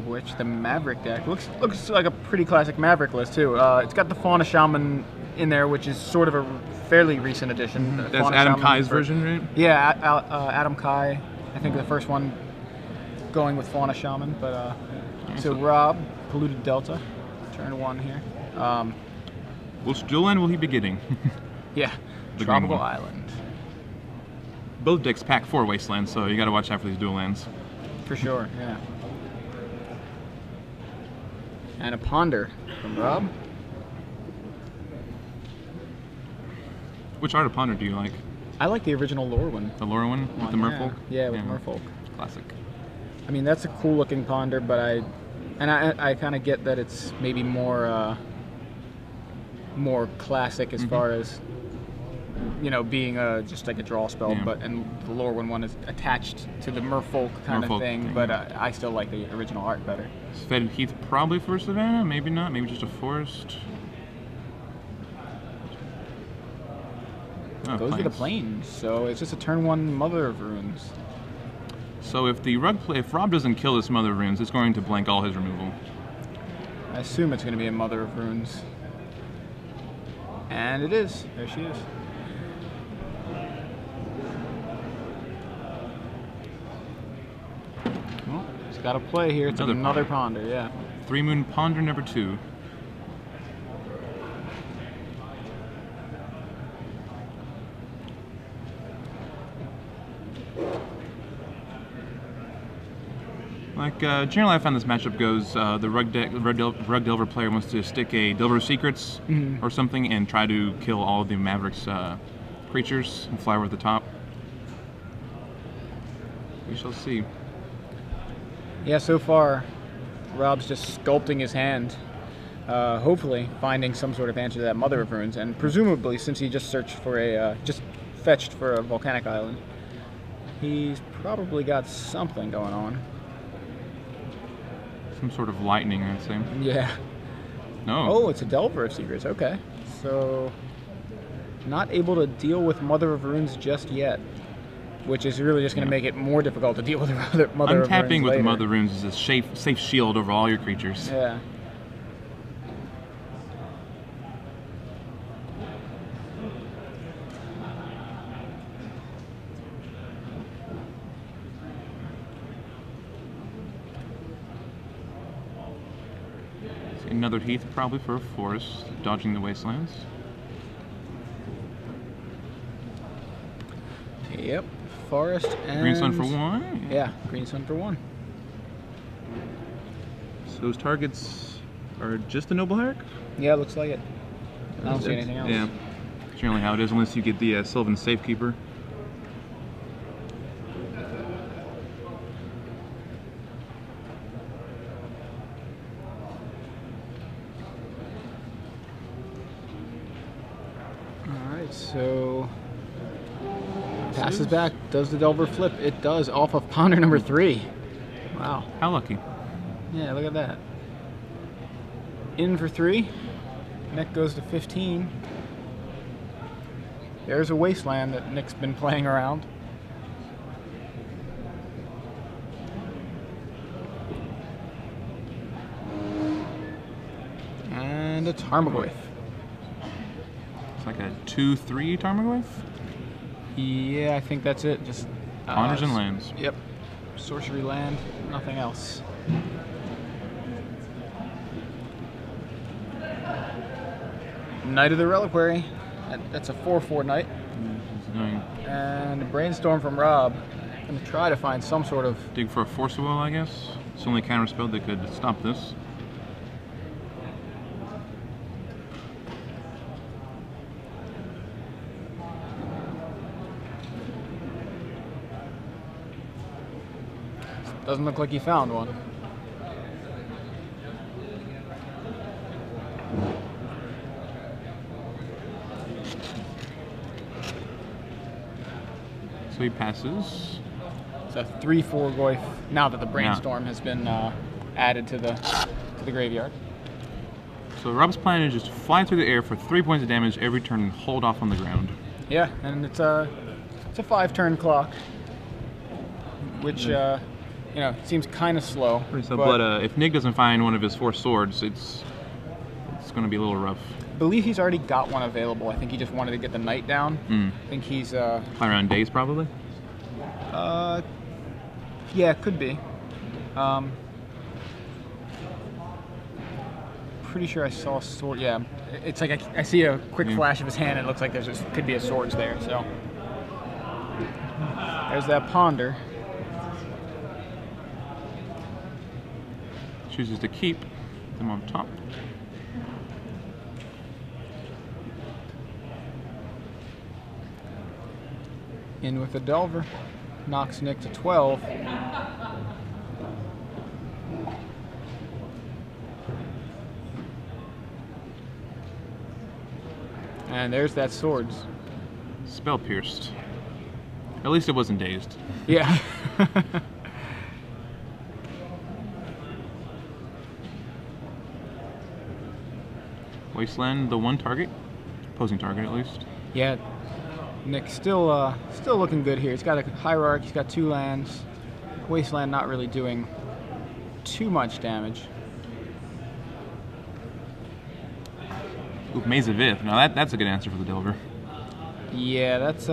of which, the Maverick deck looks like a pretty classic Maverick list too. It's got the Fauna Shaman in there, which is sort of a fairly recent addition. That's Fauna Adam Shaman Kai's version, right? Yeah, Adam Kai. I think the first one going with Fauna Shaman, but so Robb, Polluted Delta, turn 1 here. Which dual land will he be getting? Yeah, The Tropical green one. Island. Both decks pack 4 wastelands, so you got to watch out for these dual lands. For sure, yeah. And a Ponder from Robb. Which Art of Ponder do you like? I like the original lore one. The Laura one with the Merfolk? Yeah, with Merfolk. Classic. I mean, that's a cool looking Ponder, but I kind of get that it's maybe more classic as far as, you know, being just like a draw spell, and the lore one is attached to the Merfolk kind of thing, but I still like the original art better. Fed Heath probably for Savannah, maybe not, maybe just a forest. Oh, Those are the plains, so it's just a turn 1 Mother of Runes. So if Robb doesn't kill this Mother of Runes, it's going to blank all his removal. I assume it's going to be a Mother of Runes. And it is. There she is. Well, it's got to play here. It's another Ponder, yeah. 3 Moon Ponder number 2. Like, generally I found this matchup goes, the Rug Delver player wants to stick a Delver of Secrets or something and try to kill all of the Maverick's creatures and fly over the top. We shall see. Yeah, so far, Robb's just sculpting his hand, hopefully finding some sort of answer to that Mother of Runes, and presumably, since he just fetched for a volcanic island, he's probably got something going on. Some sort of lightning, I'd say. Yeah. No. Oh, it's a Delver of Secrets. Okay. So, not able to deal with Mother of Runes just yet, which is really just going to make it more difficult to deal with Mother of Runes Untapping with later. the Mother of Runes is a safe shield over all your creatures. Yeah. Another Heath probably for a forest, dodging the wastelands. Yep. Forest and... Green Sun for 1? Yeah, Green Sun for 1. So those targets are just the Noble Hierarch? Yeah, looks like it. I don't see anything else. Yeah. Generally how it is, unless you get the Sylvan Safekeeper. So, passes back, does the Delver flip? It does, off of Ponder number 3. Wow. How lucky. Yeah, look at that. In for 3. Nick goes to 15. There's a wasteland that Nick's been playing around. And a Tarmogoyf. It's like a 2/3 Tarmogoyf? Yeah, I think that's it. Just Honors and lands. Yep. Sorcery land, nothing else. Knight of the Reliquary. That's a 4/4 knight. And a Brainstorm from Robb. I'm gonna try to find some sort of... Dig for a Force of Will, I guess. It's the only counterspell that could stop this. Doesn't look like he found one. So he passes. It's a 3/4 Goyf now that the Brainstorm has been added to the graveyard. So Robb's plan is just fly through the air for 3 points of damage every turn and hold off on the ground. Yeah, and it's a 5-turn clock, which you know, seems kind of slow. So, but if Nick doesn't find one of his 4 swords, it's going to be a little rough. I believe he's already got one available. I think he just wanted to get the knight down. I think he's probably around days, probably. Yeah, could be. Pretty sure I saw a sword. Yeah, it's like I see a quick flash of his hand, and it looks like could be a swords there. So there's that ponder. Chooses to keep them on top. In with the Delver, knocks Nick to 12. And there's that swords. Spell pierced. At least it wasn't dazed. Yeah. Wasteland, the one target, opposing target at least. Yeah. Nick still looking good here. He's got a hierarch. He's got 2 lands. Wasteland not really doing too much damage. Ooh, Maze of Ith. Now that's a good answer for the Delver. Yeah, that's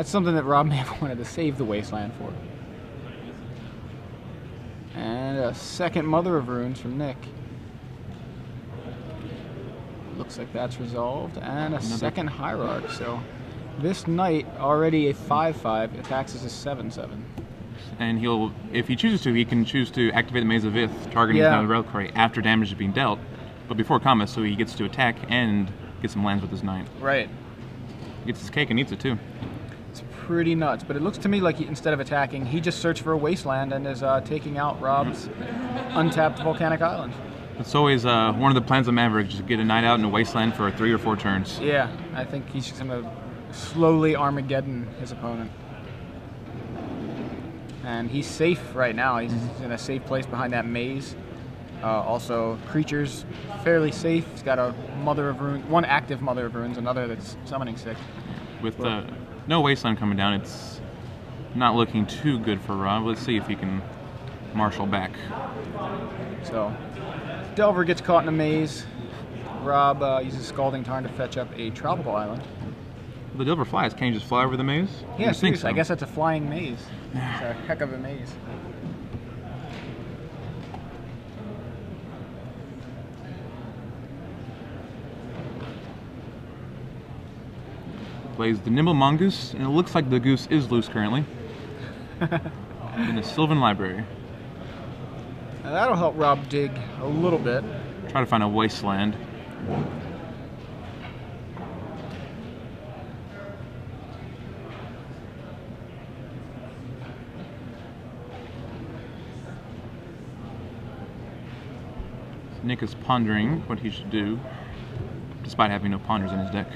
something that Rob may have wanted to save the Wasteland for. And a second Mother of Runes from Nick. Looks like that's resolved. And a second Hierarch. So this knight, already a 5/5, attacks as a 7/7. And he'll, if he chooses to, he can choose to activate the Maze of Ith, targeting the reliquary after damage is being dealt, but before combat, so he gets to attack and get some lands with his knight. Right. He gets his cake and eats it too. It's pretty nuts, but it looks to me like instead of attacking, he just searched for a Wasteland and is taking out Robb's untapped Volcanic Island. It's always one of the plans of Maverick, just get a knight out in a Wasteland for 3 or 4 turns. Yeah, I think he's just going to slowly Armageddon his opponent. And he's safe right now. He's in a safe place behind that maze. Also, creatures fairly safe. He's got a Mother of Runes, 1 active Mother of Runes, another that's summoning sick. With no Wasteland coming down, it's not looking too good for Rob. Let's see if he can marshal back. So, Delver gets caught in a maze. Rob uses Scalding Tarn to fetch up a Tropical Island. The Delver flies. Can you just fly over the maze? Yeah, seriously, so. I guess that's a flying maze. It's a heck of a maze. Plays the Nimble Mongoose, and it looks like the goose is loose currently. In the Sylvan Library. Now that'll help Rob dig a little bit. Try to find a Wasteland. Nick is pondering what he should do, despite having no ponders in his deck.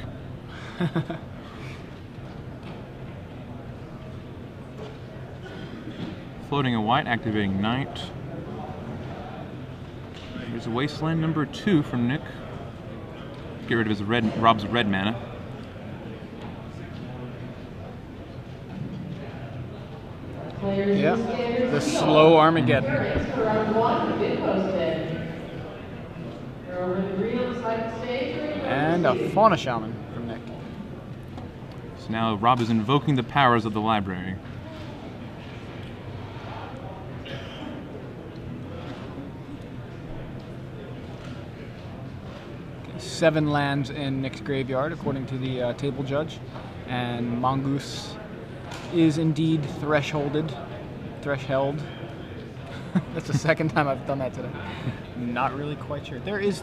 Floating a white, activating Knight. There's a Wasteland number 2 from Nick. Get rid of his Rob's red mana. Yeah, the slow Armageddon. And a Fauna Shaman from Nick. So now Rob is invoking the powers of the library. Okay, 7 lands in Nick's graveyard, according to the table judge. And Mongoose is indeed threshold. That's the second time I've done that today. Not really quite sure. There is,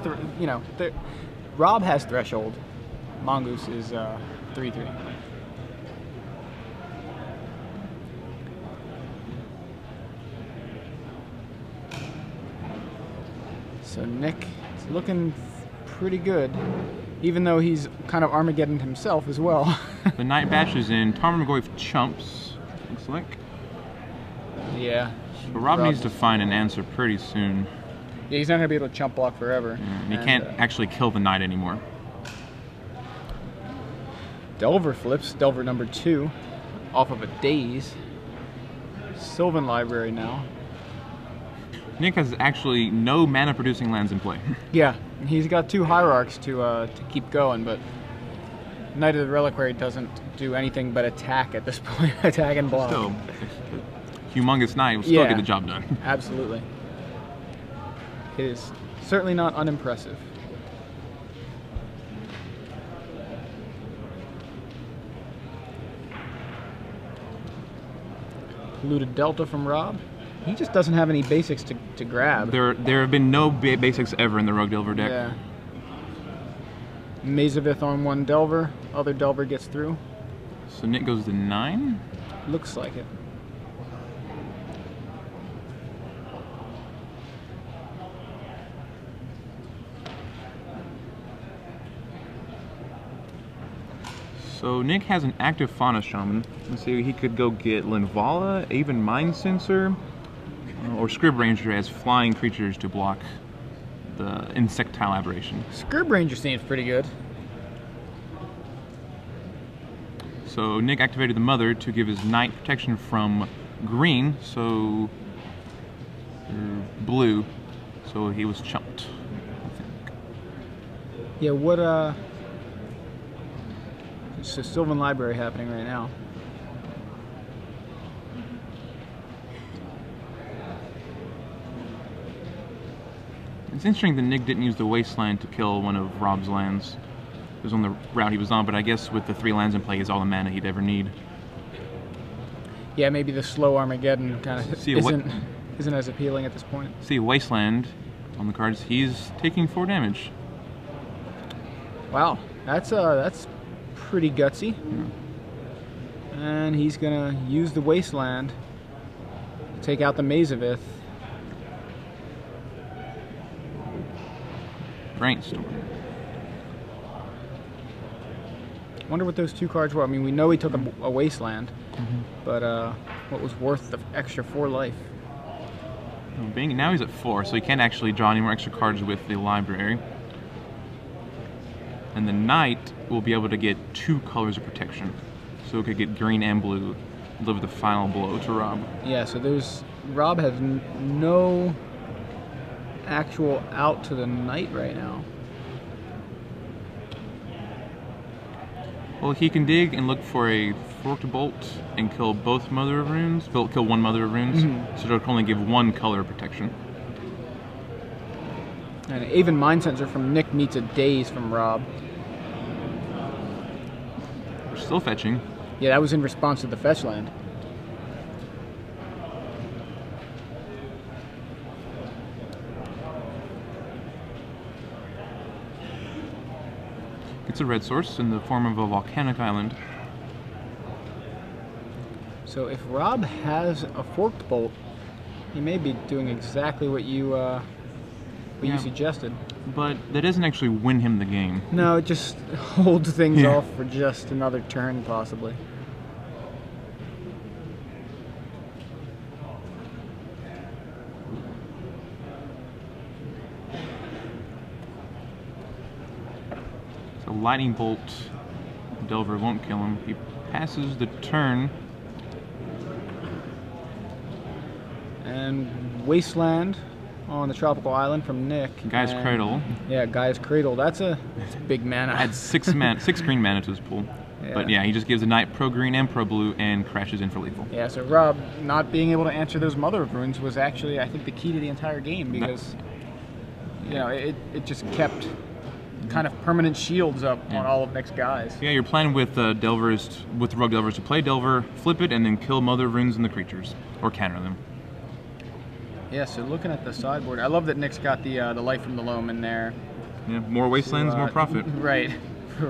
Rob has threshold. Mongoose is 3/3. So Nick is looking pretty good, even though he's kind of Armageddon himself as well. The Night Bash is in Tarmogoyf Chumps, looks like. Yeah. But Rob needs to find an answer pretty soon. Yeah, he's not going to be able to chump block forever. He can't actually kill the Knight anymore. Delver flips, Delver number 2, off of a Daze. Sylvan Library now. Nick has actually no mana-producing lands in play. Yeah, he's got 2 Hierarchs to keep going, but Knight of the Reliquary doesn't do anything but attack at this point. Attack and block. Still, humongous Knight will still get the job done. Absolutely. It is certainly not unimpressive. Looted Delta from Robb. He just doesn't have any basics to grab. There have been no basics ever in the Rogue Delver deck. Yeah. Mazavith on 1 Delver. Other Delver gets through. So Nick goes to 9? Looks like it. So Nick has an active Fauna Shaman. Let's see, he could go get Linvala, even Mind Sensor, or Scrib Ranger as flying creatures to block the insectile aberration. Scrib Ranger seems pretty good. So Nick activated the Mother to give his Knight protection from green, so blue, so he was chumped, I think. Yeah, what it's a Sylvan Library happening right now. It's interesting that Nick didn't use the Wasteland to kill one of Robb's lands. It was on the route he was on, but I guess with the 3 lands in play is all the mana he'd ever need. Yeah, maybe the slow Armageddon kind of isn't as appealing at this point. See, Wasteland on the cards, he's taking 4 damage. Wow, that's pretty gutsy. Yeah. And he's gonna use the Wasteland to take out the Mazavith. Brainstorm. Wonder what those 2 cards were. I mean, we know he took a Wasteland, but what was worth the extra 4 life? Well, now he's at 4, so he can't actually draw any more extra cards with the library. And the Knight will be able to get 2 colors of protection. So it could get green and blue, deliver the final blow to Robb. Yeah, so Robb has no actual out to the Knight right now. Well, he can dig and look for a Forked Bolt and kill both Mother of Runes. Kill 1 Mother of Runes, so it'll only give 1 color of protection. And even Mind Sensor from Nick meets a Daze from Robb. We're still fetching. Yeah, that was in response to the fetch land. It's a red source in the form of a volcanic island. So if Robb has a Forked Bolt, he may be doing exactly what you suggested. But that doesn't actually win him the game. No, it just holds things off for just another turn, possibly. So Lightning Bolt, Delver won't kill him. He passes the turn. And Wasteland on the tropical island from Nick. Guy's Cradle. Yeah, Guy's Cradle. That's a big mana. Adds 6 green mana to his pool. Yeah. But yeah, he just gives the Knight pro green and pro blue and crashes in for lethal. Yeah, so Robb not being able to answer those Mother of Runes was actually, I think, the key to the entire game, because you know, it just kept kind of permanent shields up on all of Nick's guys. Yeah, your plan with Delvers, with Rogue Delvers, to play Delver, flip it, and then kill Mother of Runes and the creatures, or counter them. Yeah, so looking at the sideboard, I love that Nick's got the Light from the Loam in there. Yeah, more Wastelands, more profit. Right,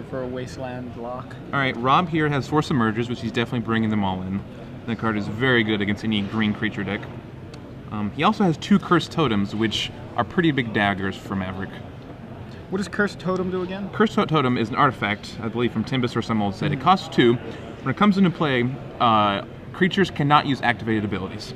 for a Wasteland block. All right, Robb here has 4 Submergers, which he's definitely bringing them all in. That card is very good against any green creature deck. He also has 2 Cursed Totems, which are pretty big daggers for Maverick. What does Cursed Totem do again? Cursed Totem is an artifact, I believe, from Timbus or some old set. It costs 2. When it comes into play, creatures cannot use activated abilities.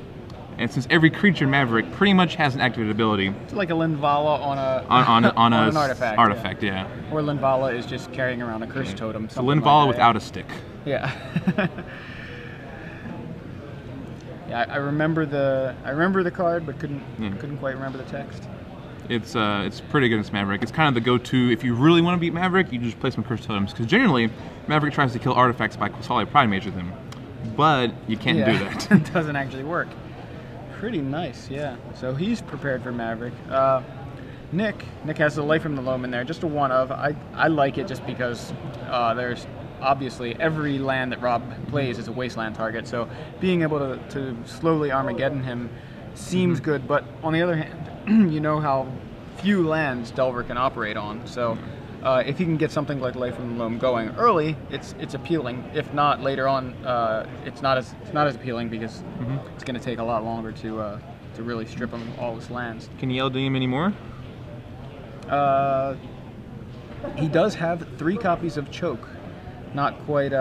And since every creature in Maverick pretty much has an activated ability, it's like a Linvala on an artifact. Yeah. Or Linvala is just carrying around a Cursed Totem. So Linvala like without a stick. Yeah. Yeah, I remember the card, but couldn't quite remember the text. It's pretty good against Maverick. It's kind of the go-to if you really want to beat Maverick. You just play some Cursed Totems because generally Maverick tries to kill artifacts by Solid Pride Mage with them, but you can't do that. It doesn't actually work. Pretty nice, yeah. So he's prepared for Maverick. Nick has the Life from the Loam in there, just a one of. I like it just because there's obviously every land that Robb plays is a wasteland target, so being able to slowly Armageddon him seems good, but on the other hand, you know how few lands Delver can operate on, so if he can get something like Life from the Loam going early, it's appealing. If not, later on, it's not as appealing because it's going to take a lot longer to really strip him all his lands. Can you LD him anymore? He does have 3 copies of Choke. Not quite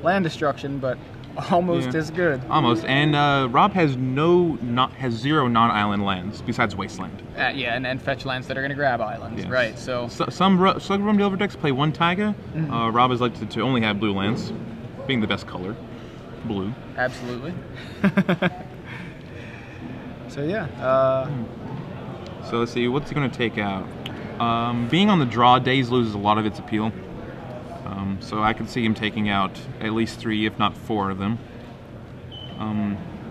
land destruction, but almost as good. Almost, and Robb has 0 non-island lands besides Wasteland. Yeah, and fetch lands that are going to grab islands, right? So some Rum Delver decks play 1 Taiga. Robb is likely to only have blue lands, being the best color, blue. Absolutely. So yeah. So let's see, what's he going to take out? Being on the draw, Daze loses a lot of its appeal. So I could see him taking out at least 3, if not 4 of them.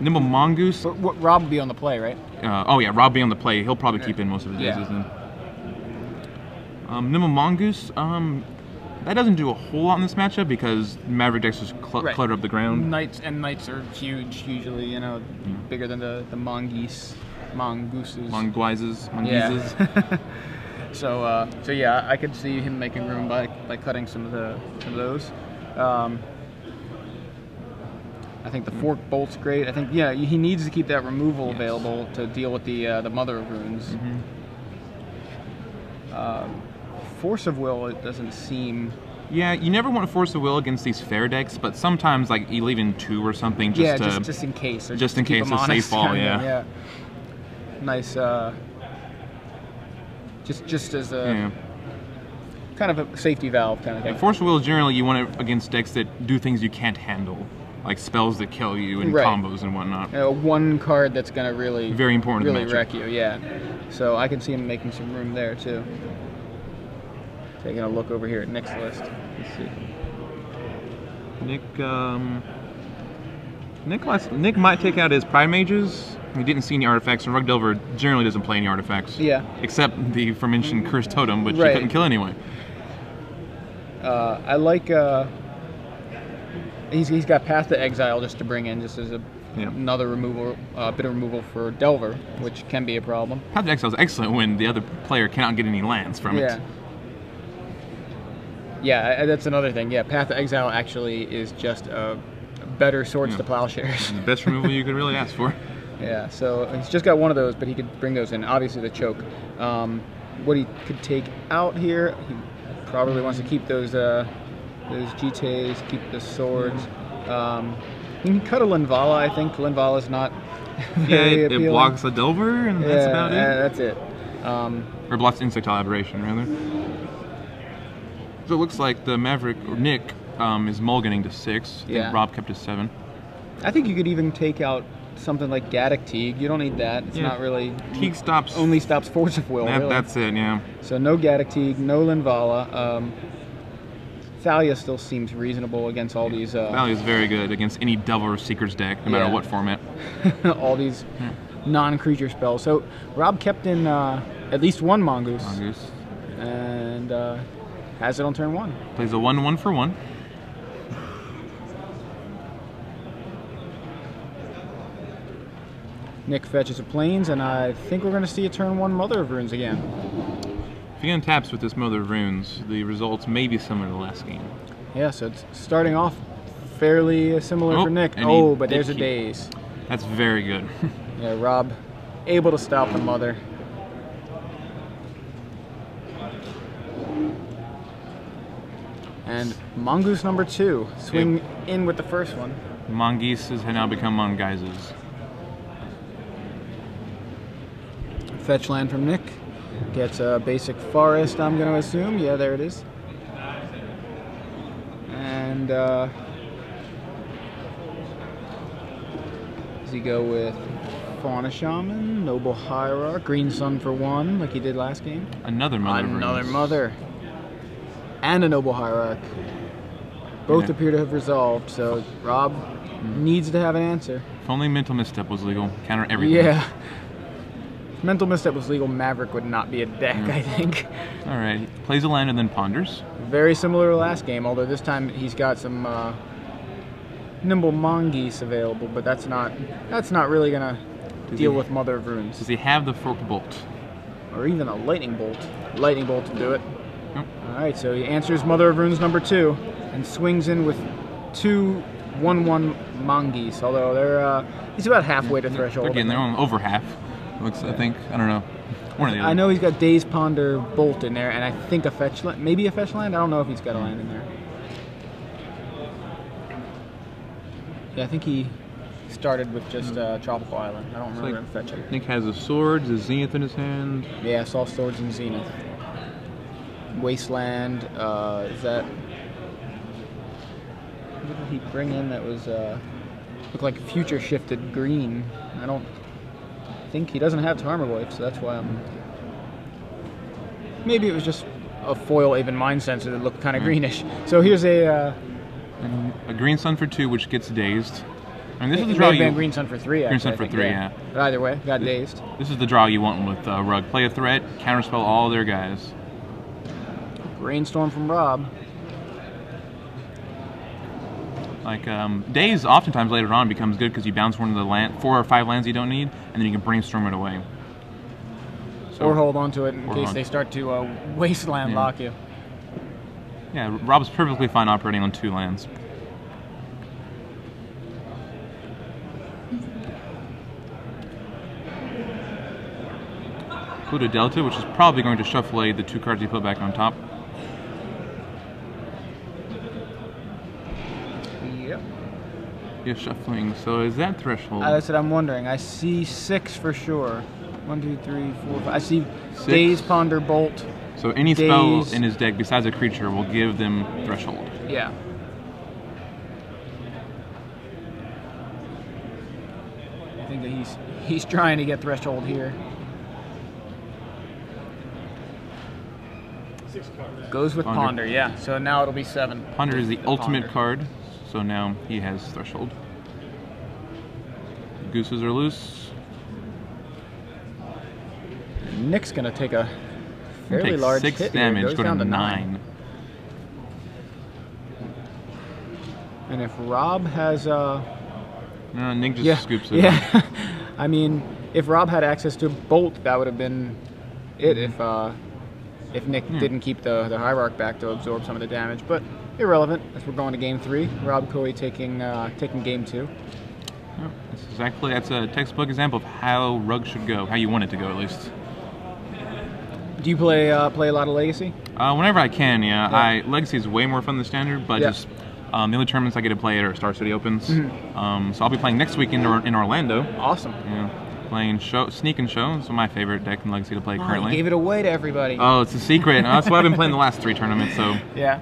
Nimble Mongoose. Robb will be on the play, right? Oh yeah, Robb being on the play. He'll probably keep in most of his Dazes then. Nimble Mongoose. That doesn't do a whole lot in this matchup because Maverick decks just clutter up the ground. Knights are huge usually. You know, bigger than the mongooses. Monguises. Yeah. So yeah, I could see him making room by cutting some of those. I think the Fork Bolt's great. I think he needs to keep that removal available to deal with the Mother of Runes. Force of Will, it doesn't seem. Yeah, you never want to Force of Will against these fair decks, but sometimes like you leave in 2 or something just in case. Or just in case a safe fall. Yeah. Nice. Just as a kind of a safety valve kind of thing. Force of Will, generally you want it against decks that do things you can't handle, like spells that kill you and combos and whatnot. One card that's going to really very important really wreck you. Yeah. So I can see him making some room there too. Taking a look over here at Nick's list. Let's see. Nick might take out his Pride Mages. He didn't see any artifacts, and Rug Delver generally doesn't play any artifacts. Yeah. Except the aforementioned Cursed Totem, which he couldn't kill anyway. I like. He's got Path to Exile just to bring in, just as another removal, bit of removal for Delver, which can be a problem. Path to Exile is excellent when the other player cannot get any lands from it. Yeah, that's another thing. Yeah, Path to Exile actually is just a better Swords to Plowshares. The best removal you could really ask for. Yeah, so he's just got one of those, but he could bring those in. Obviously, the Choke. What he could take out here, he probably wants to keep those GTAs, keep the swords. He can cut a Linvala, I think. Linvala's not very appealing. It blocks a Delver, and that's about it. That's it. Or blocks Insectile Aberration, rather. So it looks like the Maverick, or Nick, is mulliganing to 6. I think Robb kept his 7. I think you could even take out something like Gaddock Teague. You don't need that. It's not really. Teague only stops Force of Will. Really. That's it, yeah. So no Gaddock Teague, no Linvala. Thalia still seems reasonable against all these. Thalia is very good against any Delver or Secrets deck, no matter what format. All these non-creature spells. So Robb kept in at least 1 Mongoose. And has it on turn 1. Plays a 1/1 for 1. Nick fetches a Plains, and I think we're going to see a turn 1 Mother of Runes again. If he untaps with this Mother of Runes, the results may be similar to the last game. Yeah, so it's starting off fairly similar for Nick. But there's a Daze. That's very good. Yeah, Robb able to stop the Mother. And Mongoose number 2. Swing in with the first one. Mongooses have now become Mongaises. Fetch land from Nick. Gets a basic forest, I'm going to assume. Yeah, there it is. And Does he go with Fauna Shaman, Noble Hierarch, Green Sun for 1, like he did last game? Another Mother of Another Runes. Mother. And a Noble Hierarch. Both appear to have resolved, so Robb needs to have an answer. If only Mental Misstep was legal. Counter everything. Yeah. If Mental Misstep was legal, Maverick would not be a deck, I think. Alright, plays a land and then ponders. Very similar to last game, although this time he's got some Nimble Mongoose available, but that's not really gonna deal with Mother of Runes. Does he have the Forked Bolt? Or even a Lightning Bolt. Lightning Bolt to do it. Nope. Alright, so he answers Mother of Runes number 2 and swings in with 2 1/1 Mongoose, although they're he's about halfway to threshold. They're getting there, over half. Looks, I think. I don't know. One or the other. I know he's got Daze Ponder Bolt in there, and I think a fetch land, maybe a fetch land. I don't know if he's got a land in there. Yeah, I think he started with just Tropical Island. I don't remember him fetching. Nick has a sword, the Zenith in his hand. Yeah, I saw Swords and Zenith. Wasteland, is that... What did he bring in that was, looked like future shifted green? I don't think he doesn't have Tarmogoyf, so that's why I'm... Maybe it was just a foil Aven Mind Sensor that looked kind of greenish. So here's a Green Sun for 2, which gets dazed. I mean, this is the it draw may have you. been Green Sun for 3. Actually, Green Sun I for think, 3, yeah. But either way, got dazed. This is the draw you want with Rug. Play a threat, counterspell all their guys. Rainstorm from Robb. Like Daze, oftentimes later on becomes good because you bounce one of the 4 or 5 lands you don't need, and then you can brainstorm it away. So, Or hold on to it in case they start to wasteland lock you. Yeah, Robb's perfectly fine operating on 2 lands. Go to Delta, which is probably going to shuffle the 2 cards you put back on top. Yep. Yeah, shuffling. So is that threshold? That's what I'm wondering. I see 6 for sure. 1, 2, 3, 4, 5. I see 6. Daze, Ponder, Bolt. So any spell in his deck besides a creature will give them threshold. Yeah. I think that he's trying to get threshold here. Goes with Ponder, yeah. So now it'll be 7. Ponder is the ultimate card, so now he has threshold. Gooses are loose. Nick's gonna take a fairly large 6 hit damage, here. Goes go down to to 9. And if Robb has No, Nick just scoops it. Yeah. I mean, if Robb had access to Bolt, that would have been it. If Nick didn't keep the Hierarch back to absorb some of the damage, but irrelevant as we're going to game 3. Robb Couey taking game 2. Yep, that's a textbook example of how Rug should go, how you want it to go at least. Do you play a lot of Legacy? Whenever I can, yeah. Legacy is way more fun than Standard, but just the only tournaments I get to play are Star City Opens. So I'll be playing next week in Orlando. Awesome. Yeah. Playing Sneak and Show. It's my favorite deck in Legacy to play currently. You gave it away to everybody. Oh, it's a secret. That's what I've been playing the last 3 tournaments. So yeah.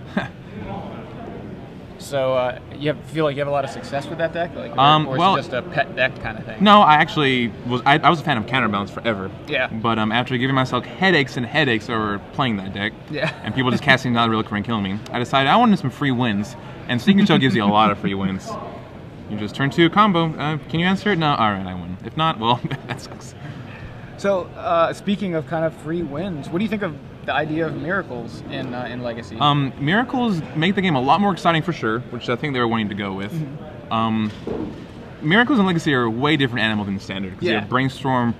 So you feel like you have a lot of success with that deck, or is it just a pet deck kind of thing? No, I actually was. I was a fan of Counterbalance forever. Yeah. But after giving myself headaches over playing that deck, and people just casting down the Reliquary and killing me, I decided I wanted some free wins, and Sneak and Show gives you a lot of free wins. You just turn 2 combo. Can you answer it? No. All right, I win. If not, well, that sucks. So speaking of kind of free wins, what do you think of the idea of miracles in Legacy? Miracles make the game a lot more exciting for sure, which I think they were wanting to go with. Miracles and Legacy are a way different animal than Standard. Because you have Brainstorm,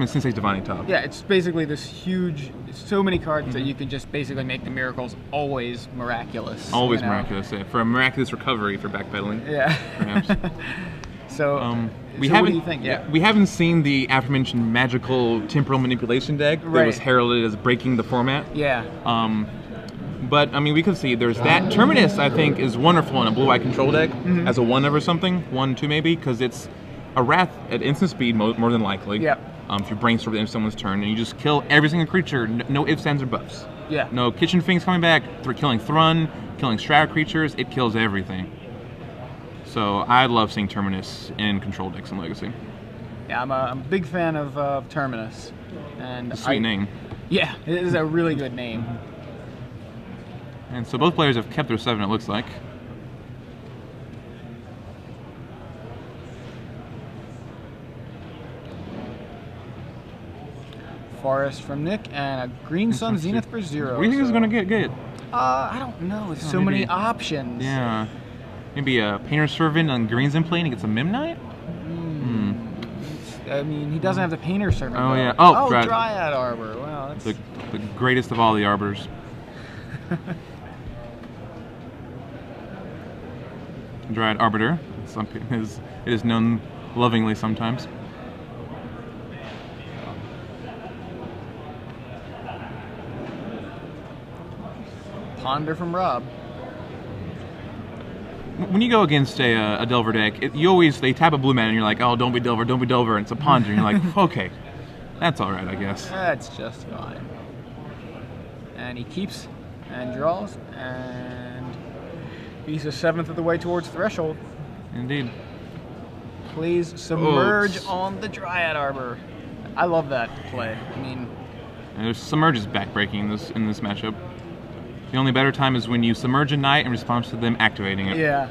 and Sensei's Divining Top. Yeah, it's basically this huge, so many cards that you can just basically make the miracles always miraculous. Always miraculous, yeah. For a miraculous recovery for backpedaling. Yeah. Perhaps. So, what do you think? Yeah. We haven't seen the aforementioned magical temporal manipulation deck that was heralded as breaking the format. Yeah. But I mean, we could see there's that. Terminus, I think, is wonderful in a blue-eye control deck as a 1 or something, 1/2 maybe, because it's a Wrath at instant speed more than likely. Yep. If you brainstorm at someone's turn and you just kill every single creature, no ifs, ands, or buffs. Yeah. No Kitchen Finks coming back, killing Thrun, killing Shroud creatures, it kills everything. So I love seeing Terminus in control decks in Legacy. Yeah, I'm a big fan of Terminus. And Sweet name. Yeah, it is a really good name. And so both players have kept their 7, it looks like. Forest from Nick and a Green Sun Zenith for 0. What do you think is going to get? I don't know. There's so many options. Yeah. Maybe a Painter Servant on Greens in play and he gets a Mimnite? I mean, he doesn't have the Painter Servant. Oh, though. yeah. Oh, Dryad Arbor. Wow, that's... The greatest of all the Arbors. Dryad Arbiter. It is known lovingly sometimes. Ponder from Robb. When you go against a Delver deck, they tap a blue mana and you're like, oh, don't be Delver, and it's a Ponder, and you're like, okay, that's all right, I guess. That's just fine. And he keeps and draws, and he's a 7th of the way towards Threshold. Indeed. Plays Submerge on the Dryad Arbor. I love that play. I mean, Submerge is backbreaking in this matchup. The only better time is when you submerge a knight in response to them activating it. Yeah.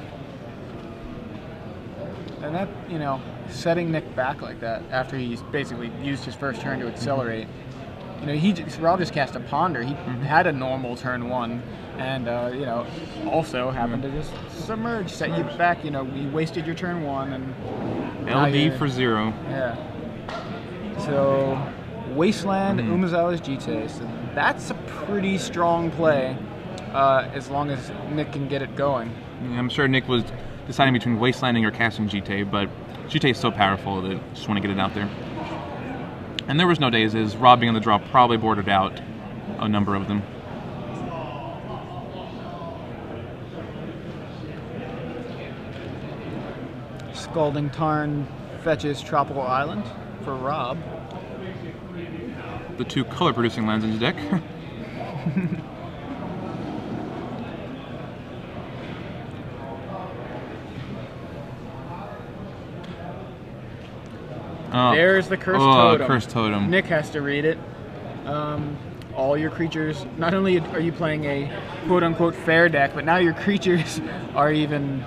And that, setting Nick back like that after he's basically used his first turn to accelerate. Robb just cast a Ponder. He had a normal turn 1, and also happened to just submerge, set you back. You wasted your turn 1, and LD for 0. Yeah. So Wasteland, Umezawa's Jite. So that's a pretty strong play, as long as Nick can get it going. Yeah, I'm sure Nick was deciding between Wastelanding or casting Jite, but Jite is so powerful that I just want to get it out there. And there was no days, as Robb being on the draw probably boarded out a number of them. Scalding Tarn fetches Tropical Island for Robb. The 2 color-producing lands in his deck. There's the Cursed Totem. Cursed Totem. Nick has to read it. All your creatures, not only are you playing a quote-unquote fair deck, but now your creatures are even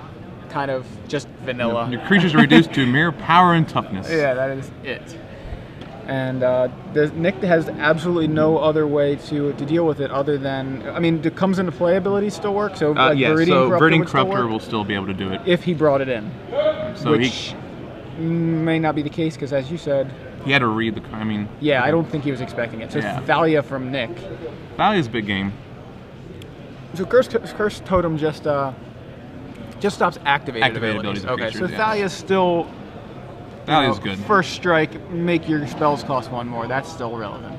kind of just vanilla. Your creatures are reduced to mere power and toughness. Yeah, that is it. And Nick has absolutely no other way to deal with it other than, comes into play ability still work? So Viridian Corruptor will still be able to do it. If he brought it in. So which may not be the case, because as you said... He had to read the... Yeah, I don't think he was expecting it. So yeah. Thalia from Nick. Thalia's a big game. So Cursed Totem just stops activated abilities. Okay, creatures, so yeah. Thalia's still... Thalia's good. First strike, make your spells cost 1 more. That's still relevant.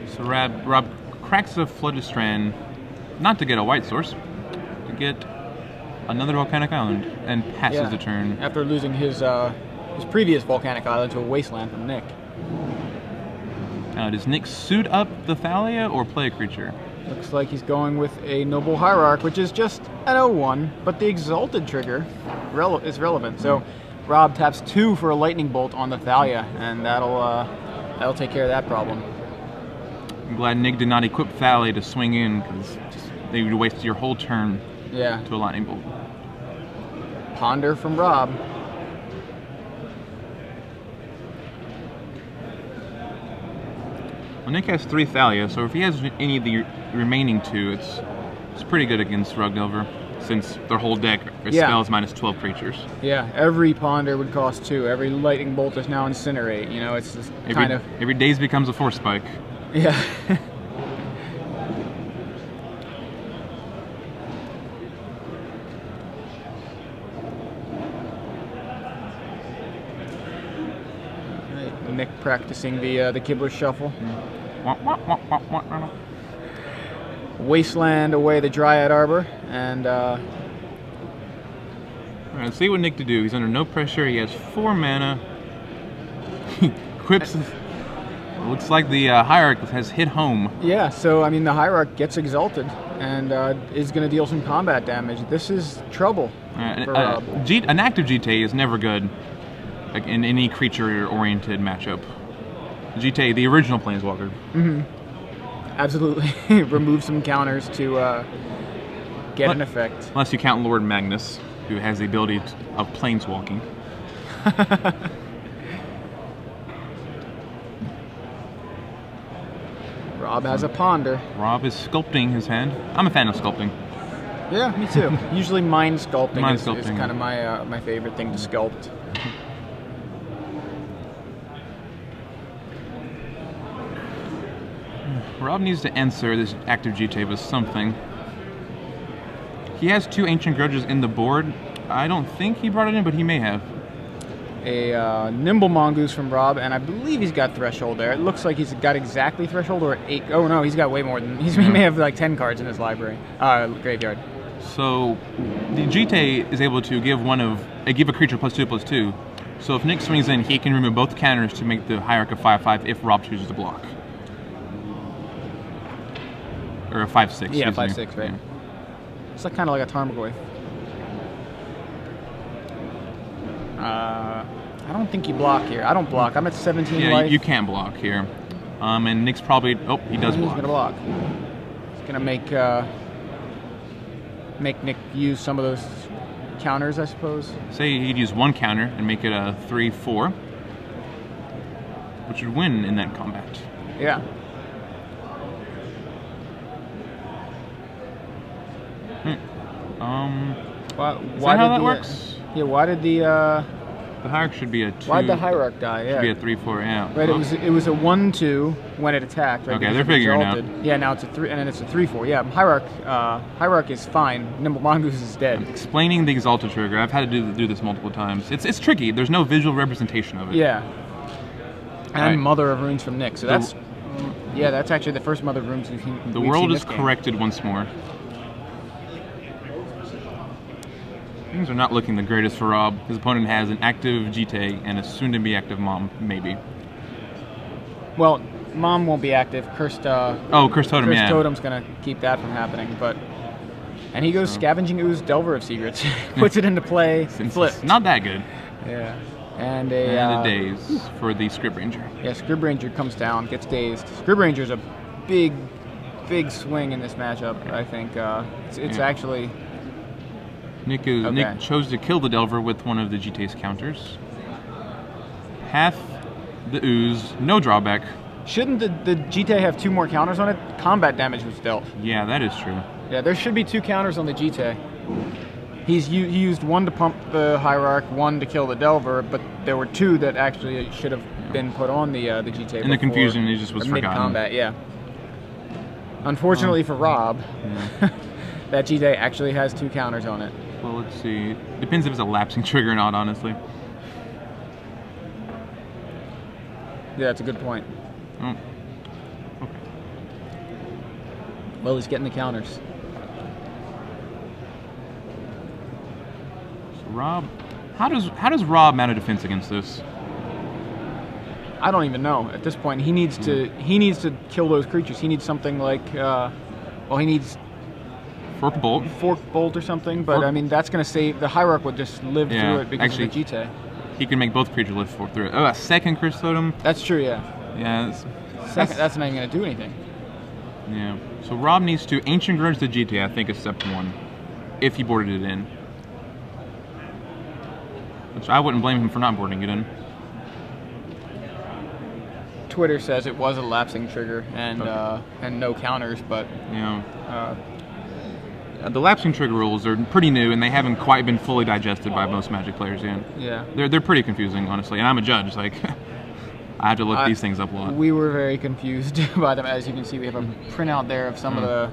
So Robb cracks a Floodstrand, not to get a white source, to get another Volcanic Island, and passes the turn. After losing his previous Volcanic Island to a Wasteland from Nick. Does Nick suit up the Thalia or play a creature? Looks like he's going with a Noble Hierarch, which is just an 0-1, but the Exalted trigger is relevant. So Robb taps 2 for a Lightning Bolt on the Thalia, and that'll take care of that problem. I'm glad Nick did not equip Thalia to swing in, because they would waste your whole turn to a Lightning Bolt. Ponder from Robb. Well, Nick has 3 Thalia, so if he has any of the remaining 2, it's pretty good against Rug Delver, since their whole deck is spells minus 12 creatures. Yeah, every Ponder would cost 2. Every Lightning Bolt is now Incinerate. It's just every Daze becomes a Force Spike. Yeah. Nick practicing the Kibler Shuffle. Wasteland away the Dryad Arbor, and All right, let's see what Nick to do. He's under no pressure. He has 4 mana. He quips. Looks like the Hierarch has hit home. yeah, so I mean the Hierarch gets exalted and is going to deal some combat damage. This is trouble for Robb. An active GTA is never good, like, in any creature-oriented matchup. GTA, the original Planeswalker. Absolutely. Remove some counters to get an effect. Unless you count Lord Magnus, who has the ability of planeswalking. Robb has a ponder. Robb is sculpting his hand. I'm a fan of sculpting. Yeah, me too. Usually mind sculpting, Mind is sculpting, kind of my favorite thing to sculpt. Robb needs to answer this active GTA with something. He has 2 Ancient Grudges in the board. I don't think he brought it in, but he may have. A Nimble Mongoose from Robb, and I believe he's got Threshold there. It looks like he's got exactly Threshold, or 8. Oh no, he's got way more than. He may have like 10 cards in his library. Graveyard. So the GTA is able to give a creature +2/+2. So if Nick swings in, he can remove both counters to make the Hierarch a 5/5 if Robb chooses to block. Or a 5/6. Yeah, 5/6, right. Yeah. It's like kind of like a Tarmogoyf. I don't think you block here. I don't block. I'm at 17 Yeah, life. you can't block here. And Nick's probably... Oh, he does block. He's going to block. He's going to make Nick use some of those counters, I suppose. Say he'd use 1 counter and make it a 3/4, which would win in that combat. Yeah. Why Is that how that works? Yeah, why did the Hierarch should be a 2. why'd the Hierarch die? Yeah. Should be a 3/4, yeah. Right, Oh. it was a 1/2 when it attacked. Right, Okay, because they're it figuring out. exalted. Yeah, now it's a 3, and then it's a 3/4. Yeah, Hierarch is fine. Nimble Mongoose is dead. Explaining the Exalted trigger, I've had to do this multiple times. It's tricky. There's no visual representation of it. Yeah. And Right. Mother of Runes from Nick. So that's actually the first Mother of Runes we've seen. The world is corrected once more. Things are not looking the greatest for Robb. His opponent has an active GTA and a soon-to-be active Mom, maybe. Well, Mom won't be active. Cursed Cursed Totem, Cursed yeah. Totem's gonna keep that from happening, and he goes Scavenging Ooze, Delver of Secrets, puts it into play, flip. It's not that good. Yeah, and a daze for the Scrib Ranger. Yeah, Scrib Ranger comes down, gets dazed. Scrib Ranger's a big swing in this matchup. I think it's actually. Nick chose to kill the Delver with one of the GTA's counters. Half the ooze, no drawback. Shouldn't the GTA have 2 more counters on it? Combat damage was dealt. Yeah, that is true. Yeah, there should be 2 counters on the GTA. He used 1 to pump the Hierarch, 1 to kill the Delver, but there were 2 that actually should have been put on the GTA. In the confusion, it just was forgotten. Mid-combat, yeah. Unfortunately for Robb, that GTA actually has 2 counters on it. Well, let's see. Depends if it's a lapsing trigger or not, honestly. Yeah, that's a good point. Oh. Okay. Well, he's getting the counters. So Robb, how does Robb mount a defense against this? I don't even know. At this point, he needs to kill those creatures. He needs something like he needs Fork Bolt. Fork Bolt or something, but I mean that's going to save the Hierarch would just live through it because of the GTA. He can make both creatures live through it. Oh, a second Cursed Totem. That's true, yeah. Yeah. That's not even going to do anything. Yeah. So Robb needs to Ancient Grudge the GTA, I think, is step 1, if he boarded it in. Which I wouldn't blame him for not boarding it in. Twitter says it was a lapsing trigger and no counters, but the lapsing trigger rules are pretty new and they haven't quite been fully digested by most Magic players yet. Yeah. They're pretty confusing, honestly, and I'm a judge. Like, I have to look these things up a lot. We were very confused by them. As you can see, we have a printout there of some of the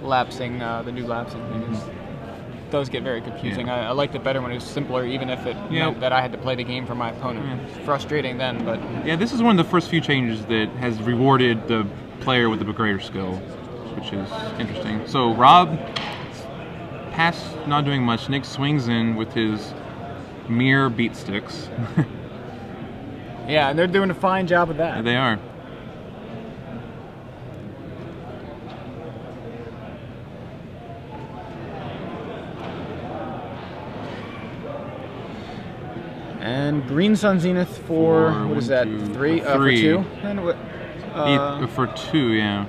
lapsing, the new lapsing. It does get very confusing. I liked it better when it was simpler, even if it meant that I had to play the game for my opponent. It's frustrating then, but... Yeah, this is one of the first few changes that has rewarded the player with the greater skill. which is interesting. So Robb, past not doing much, Nick swings in with his mirror beat sticks. Yeah, and they're doing a fine job of that. They are. And Green Sun Zenith for what is that? Three. For 2. And what? For 2, yeah.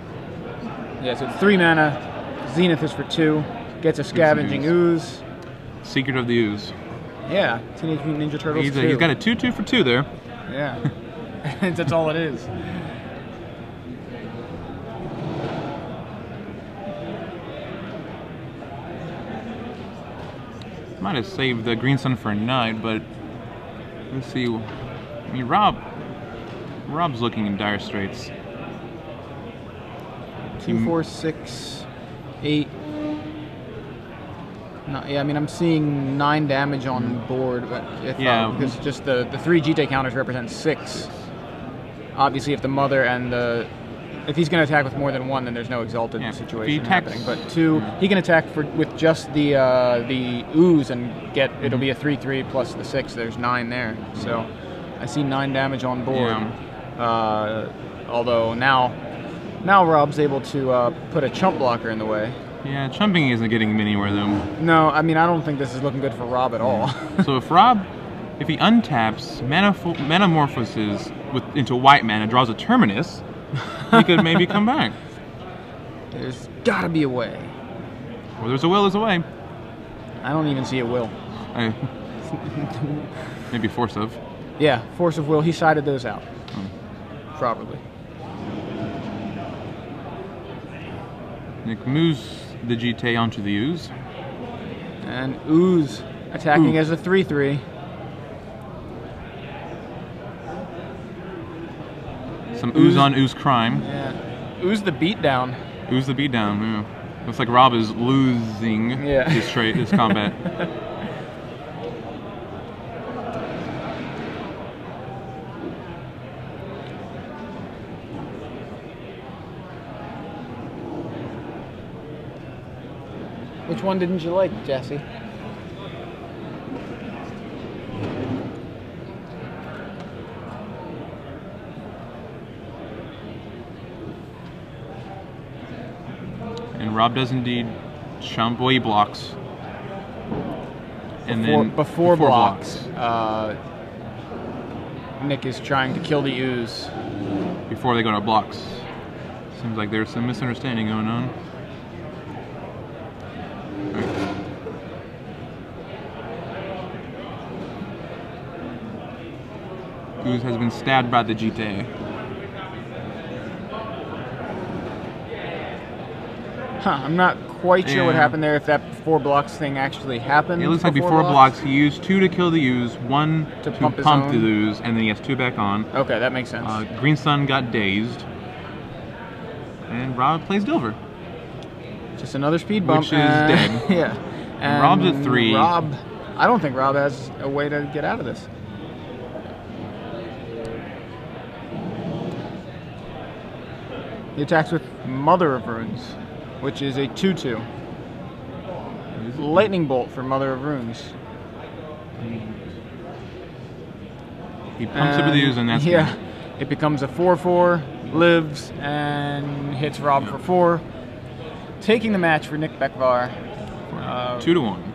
Yeah, so 3 mana. Zenith is for 2. Gets a Scavenging Ooze. Secret of the Ooze. Yeah, Teenage Mutant Ninja Turtles 2. He's got a 2/2 for 2 there. Yeah, that's all it is. Might have saved the Green Sun for a night, but let's see. I mean, Rob's looking in dire straits. 2, 4, 6, 8. No, yeah, I mean, I'm seeing 9 damage on board, but because just the 3 GT counters represent 6. Obviously, if the mother and if he's going to attack with more than 1, then there's no exalted situation happening. But 2, he can attack with just the ooze and get it'll be a 3/3 plus the 6. There's 9 there, so I see 9 damage on board. Yeah. Although now Robb's able to put a chump blocker in the way. Yeah, chumping isn't getting him anywhere though. No, I mean I don't think this is looking good for Robb at all. So if he untaps, metamorphoses into white mana, draws a Terminus, he could maybe come back. There's gotta be a way. Well, there's a will, there's a way. I don't even see a will. Maybe Force of. Yeah, Force of Will. He sided those out properly. Nick moves the GT onto the Ooze. And Ooze attacking as a 3/3. Some Ooze on Ooze crime. Yeah. Ooze the beatdown. Ooze the beatdown, yeah. Looks like Robb is losing his combat. Which one didn't you like, Jesse? And Robb does indeed chump. Well, he blocks. And then before blocks. Nick is trying to kill the Ooze. Before they go to blocks. Seems like there's some misunderstanding going on. Ooze has been stabbed by the GT. I'm not quite sure what happened there, if that before blocks thing actually happened. It looks like before blocks he used 2 to kill the Ooze, 1 to pump the Ooze, and then he has 2 back on. Okay, that makes sense. Green Sun got dazed. And Robb plays Dilver. Just another speed bump. Which is dead. Yeah. And Robb's at 3. I don't think Robb has a way to get out of this. He attacks with Mother of Runes, which is a 2/2. Lightning Bolt for Mother of Runes. He pumps it with the Ooze, and that's good. It becomes a 4/4, lives, and hits Robb for 4. Taking the match for Nick Becuar. 2-1.